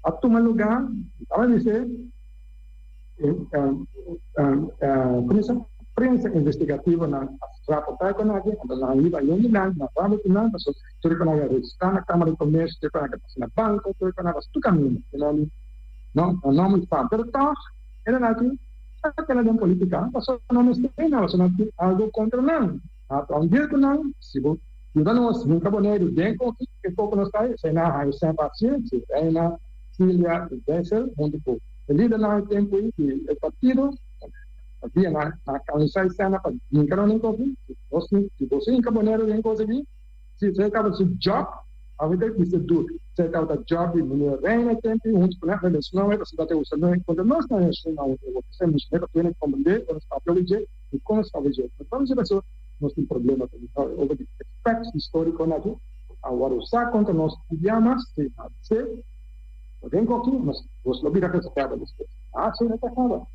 [SPEAKER 5] a tomar lugar, estava dizer, prensa investigativa na raportar com alguém, na IVA e onde não, na rama que não, mas tudo que não é registrar na Câmara de Comércio, tudo que não é na banca, tudo que não é tudo caminho, não muito fácil, pero tá, era aqui, aquela de política, mas não me tem nada, só não tem algo contra não, um dia que não, se vou Juga nós, nunca Bonaire, bem com que pouco nós está, sem nada, sem paciência, aí na Síria, Bessel, onde for. O líder não tem tempo e o partido, havia na canção cena para brincar nem coisa, se você nunca Bonaire nem coisa aqui, se você acaba seu job, a vida que você do, você acaba o job e não reina tempo, onde por exemplo, não é você vai ter o seu quando nós não é não, você não espera que ele compreender, quando está pelo jeito e como está o jeito. Então você pessoa nós temos problema com o aspecto histórico na gente, agora usar contra nós idiomas, se vem com aqui, mas você não vira que você acaba depois. Sim, não acaba.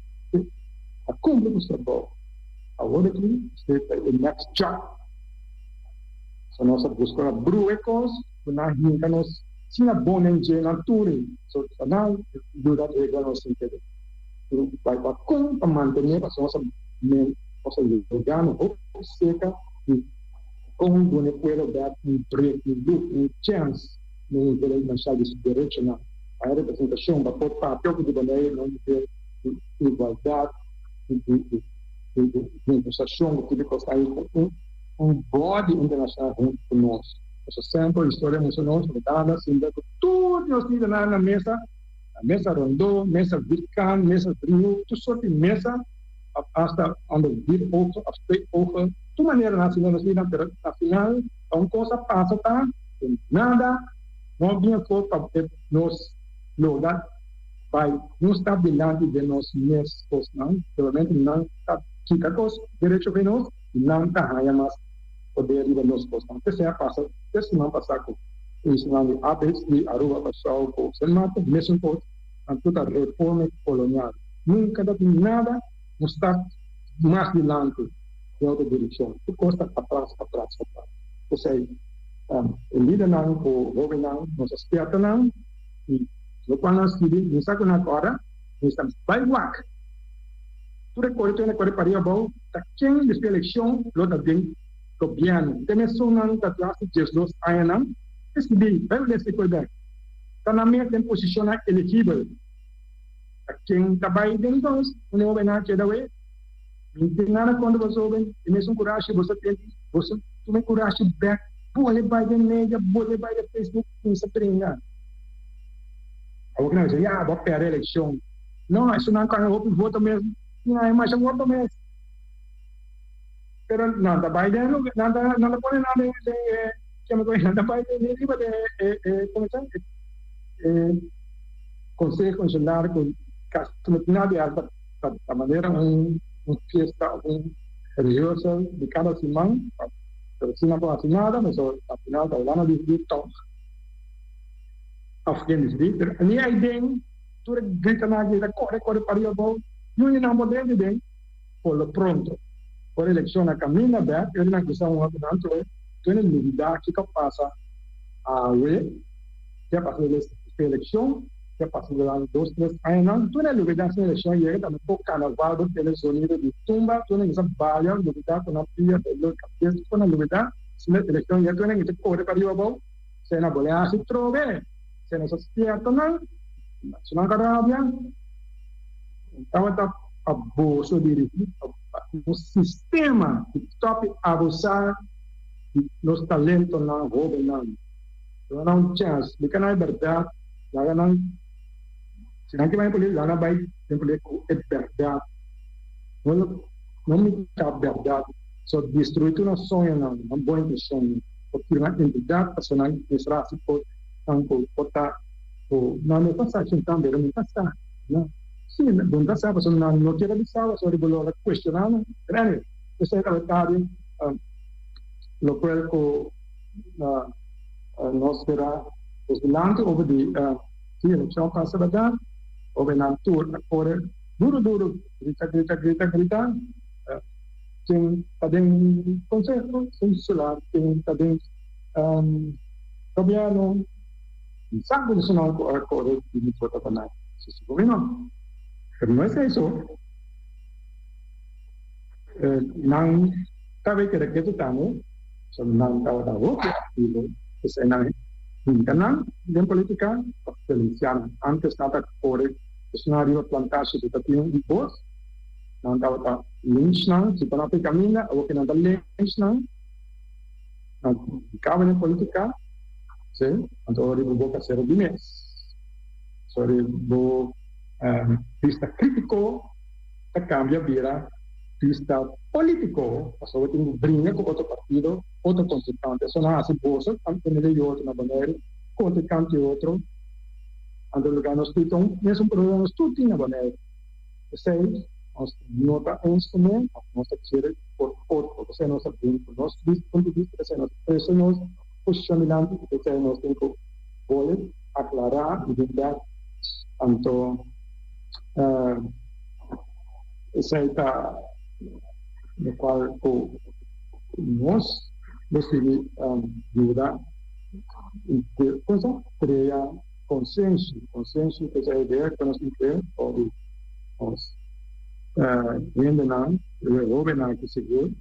[SPEAKER 5] A cumpre do seu trabalho. Agora aqui, você tem o next job. Se nós buscamos bruecos, nós nós tinha bom em dia na natura, so não durante o ano sem ter. Vai para como para manter a nossa cosa lograno o seca y con donde puedo dar un break, un chance no nivel nacional de su derecho a representación va por parte de Bonaire no nivel de igualdad de negociación que está ahí un body internacional junto con nosotros. Eso sempre história nacional verdade sempre tudo os dias na mesa a mesa rondou, mesa vircan, mesa trio, tudo sorte mesa hasta onde vir outro aspecto over de maneira nacional pero afinal uma coisa passa tá nada não bem for para nos lograr vai não está diante de nós mesmos não realmente não está fica coisa direito de nós não está aí mais poder de nós coisa que se passa esse não passar com isso não abre e arroba passou com o mata mesmo por toda a reforma colonial nunca dá nada não está mais adiante de outra direção. Tu costa atrás. Ou seja, o líder não, o governo não, nós esperamos não, e quando nós queremos, não sabe agora, nós estamos by work. Tu recorda que para ir bom, tá quem desta eleição, logo bem, governo, tem só não tá classe de Jesus aí não, esse bem, vai desse coisa. Tá na minha posição elegível. Quem trabalha dentro nós, o governo que dá o não tem nada quando você ouve, e mesmo coragem, você tem coragem back, boleh vai de mídia, boleh vai de Facebook, não se prenda. Alguém vai dizer, vou perder a eleição. Não, isso não é o voto mesmo. Não, é mais um voto mesmo. Pero nada vai de, nada pode nada de, nada vai de, como se conselho consular com nada de manera fiesta, religiosa de cada semana, pero si no puedo hacer nada, al final te van a decir todo. Afghanistan, ni hay den, tú gritas a alguien, corre para allá, no hay nada de den, por lo pronto, por elección a camina, ¿verdad? Es una cosa muy importante, tú tienes novedad que pasa a ver, ya pasó esta elección, ya pasó durante 2, 3 años, tú tienes novedad en la elección, llega también por carnaval, tienes sonido de tumba, tú tienes esa valla, novedad con la pilla, lo que es con la novedad, si la elección ya tienes que correr para allá, se no puede hacer trove. Se nos despierta, ¿no? Se nos carabia. Estamos abuso de un sistema que tope abusar de los talentos no jóvenes. No hay un chance. De que no hay verdad, la ganan. Si no hay política, la ganan es verdad. No me cabe verdad. So, destruir una sueño, no buena sueño. Porque una entidad personal es rápido. Tanto kota no me pasa también no me pasa no sí no pasa pues no quiero avisar sobre lo cuestionando grande ese comentario lo cual nos será desvelando over de sí el show pasa verdad over na tour por duro grita quien también consejo sensual quien también gobierno sangue nacional corre de mi puerta Bonaire. Se supone no. Pero no es eso. No cabe que requiere tanto, son no cada voto, y es en la interna de política valenciana. Antes nada corre, es una arriba plantaje de tapín y voz. No estaba lynch, no, si para que camina, o que no da lynch, no. Cabe en política. Sí, entonces voy a hacer bienes. Sobre vista crítico, te cambia vira vista político. Pasó que brinca con otro partido, otro consultante. Eso no hace bolsa, antes de otro, una manera, contrincante otro. Antes de ganar estudio, es un problema estudio en la manera. 6, nos nota un instrumento, nos quiere por otro, o sea, nos punto de vista, eso nos posicionando, que nos tengo que aclarar y dar tanto esa lo cual nos decide ayuda y cosa crea consenso que es la idea que nos dice o nos vienen luego ven a que seguir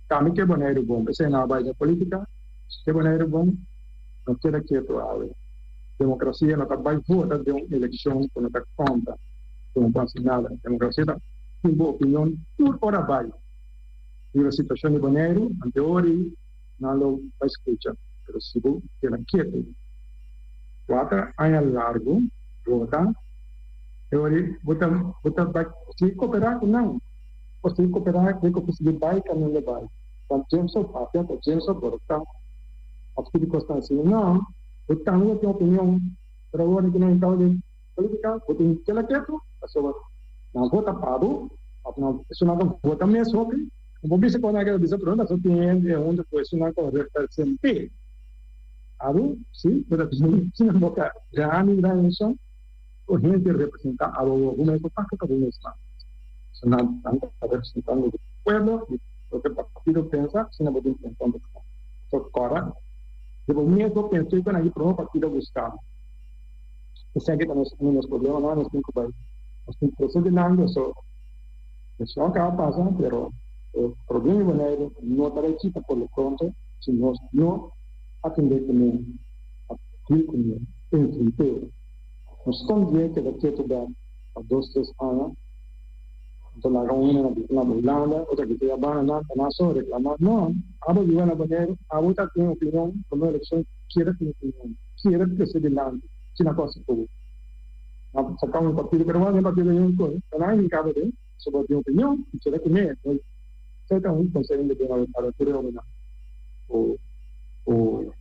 [SPEAKER 5] también que Bonaire bom esa es la base política que Bonaire bom no quiere quieto a ver democracia no está fuera de una elección que no está contra como pasa nada democracia tiene opinión por hora vaya y la situación de Bonaire ante hoy no lo va a escuchar pero si vos quieres quieto 4 años largo vota e ora vota se cooperar não você cooperar com o que vai caminho de vai quando James papel com James porta acho que custa assim não eu tenho uma opinião para o ano que não está de política eu tenho que ela quieto assim não vota paro não isso não vota mesmo sobre vou ver se quando é que eu dizer pronto só tem onde foi isso não corre represente ado sim pero se não boca já me dá isso o gente representa a alguna época que cada uno está representando el pueblo y lo que el partido piensa sino que intentando ahora de momento pensé que ahí por un partido buscado o sea que tenemos unos problemas no nos tengo que nos procediendo eso acaba pasando pero el problema Bonaire no está hecho por lo pronto si no atender con el entero nos conviene que daqui a 2, 3 años, entonces la reunión en la Irlanda, otra que te van a dar, reclamar, no, ahora yo van a poner, ahora tiene opinión, como elección, quiere tener opinión, quiere que se adelante, sin la cosa todo. Sacamos un partido peruano, un partido de un canal en NKBB, sobre tu opinión, y quiere tener, se está un consejo de la lectura o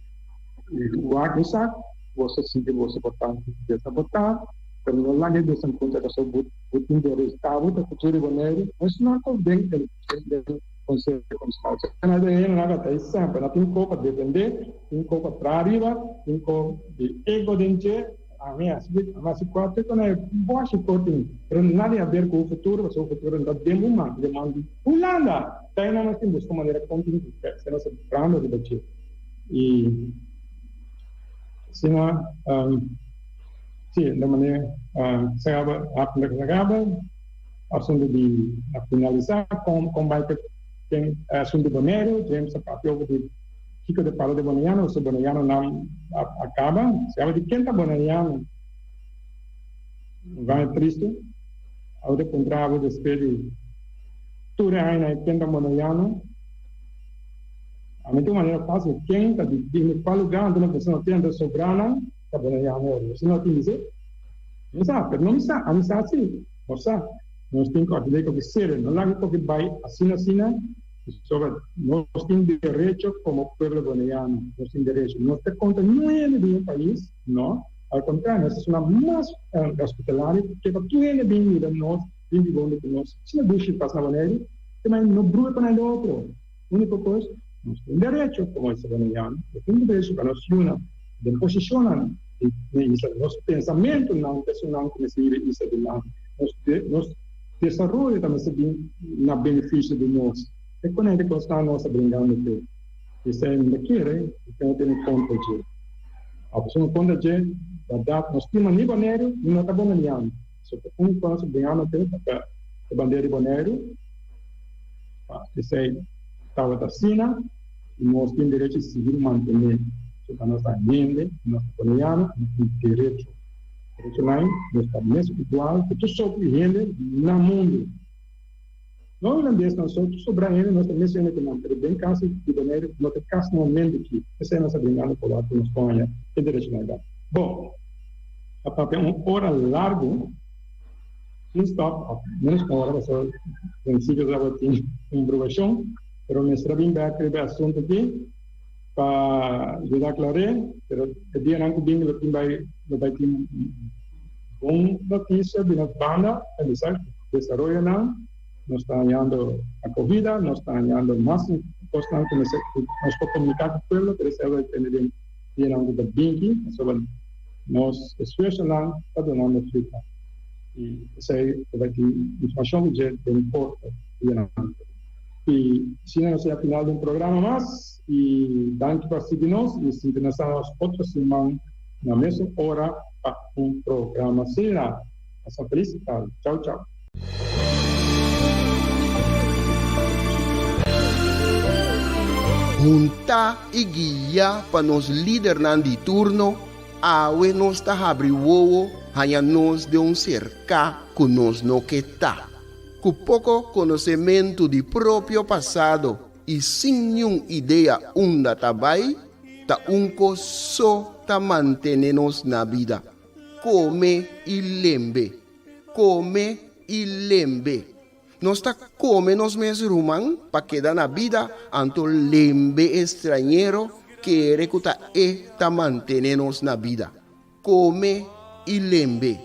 [SPEAKER 5] igual que esa, você sentir você botar, pero no la que dos encuentra que son butin de estado da cultura de Bonaire, mas não é bem del conselho constitucional. Na de na gata isso, para tem copa depender, tem copa para arriba, tem copa de ego dente, a minha mas quatro quando é boa coisa, pero nada a ver com o futuro, mas o futuro não tem uma demanda. Holanda, tá na nossa busca maneira contínua, se nós plano de bater. E se não sim, da maneira se acaba assunto de finalizar com vai ter tem assunto de Bonaire, temos a papel de Chico de Palo de Bonaiano, o Bonaiano não acaba, se habla de quem está Bonaiano vai triste, ao de encontrar o despede tudo aí quem está Bonaiano a mim de uma maneira fácil quem está de qual lugar onde a pessoa tem de sobrana está Bonaiano, se não tem dizer não sabe, não me sabe, a mim sabe assim, não sabe. Nós temos que acontecer, não é que vai assim, nós temos direito como povo boliviano, nós temos direito, nós temos conta não é de um país, não, ao contrário, nós somos mais hospitalários, que para tudo é bem de nós, bem de bom de nós, se não deixa passar na Bonaire, também não bruga para o outro, a única coisa, nós temos direito como esse boliviano, nós temos direito para nós unir, de posicionar, nosso pensamento não como se isso de lá, nós desenvolve também se bem na benefício de nós. É quando a gente está nós brincando que isso é daquilo, então tem conta de a pessoa conta de verdade nós temos nem Bonaire não está bonaiano. Só que quando brincando tem a bandeira de Bonaire, isso aí estava da China e nós temos direito de seguir manter. Então nós ainda nós bonaiano temos direito Reclamai, nós estamos igual, que tu sobre ele no mundo. Não holandês não só, tu sobre ele, nós também somos que não, bem caso de Bonaire, não tem caso no momento aqui. Essa é a nossa brincada por lá, que nós estamos é direcionalidade. Bom, a papel uma hora largo, não stop, menos uma hora, só princípios da rotina, improvisação, mas nós estamos bem escrever assunto aqui, para ajudar a aclarar, pero o dia não que vai ter bom notícia de nossa banda, desarrollo não, nós estamos ganhando a corrida, nós estamos ganhando mais constante, nós podemos comunicar com o povo, por isso vai ter dia não que bem sobre nós esforço não está dando fruta e isso aí vai ter informação de importa e se não é a final de programa mais e danke por seguir-nos e se interessamos outra semana na mesma hora para programa será essa felicidade. Tchau, tchau.
[SPEAKER 3] Juntar e guiar para nos líderes de turno, a nos está abrindo a nos de cercar que nos no que está. Com pouco conhecimento de próprio passado e sem nenhuma ideia onde está vai, está só está mantendo-nos na vida. Come e lembre. Come e lembre. Nós está comendo nos mesmos rumãs para quedar na vida, anto lembre estrangeiro que está mantendo-nos na vida. Come e lembre.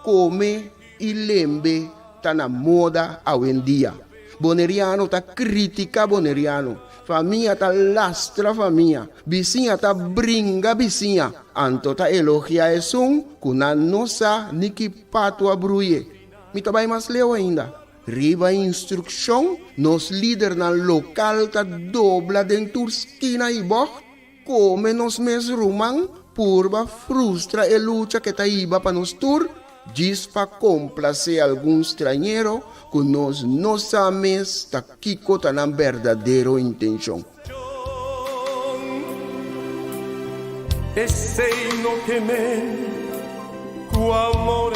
[SPEAKER 3] Come e lembre. Está na moda hoje em dia. Bonaireano está critica bonaireano. Família está lastra família. Vizinha está brinca vizinha. Anto está elogia esse que não sabe nem que pato a bruie. Me trabalha mais leu ainda. Riba instrução, nos líderes na local está dobla dentro esquina e boh. Come nos mes rumang, purba frustra e luta que está iba para nos tur. Diz para complacer algum estrangeiro que nós não sabemos que está na verdadeira intenção.
[SPEAKER 6] Esse no que me, com amor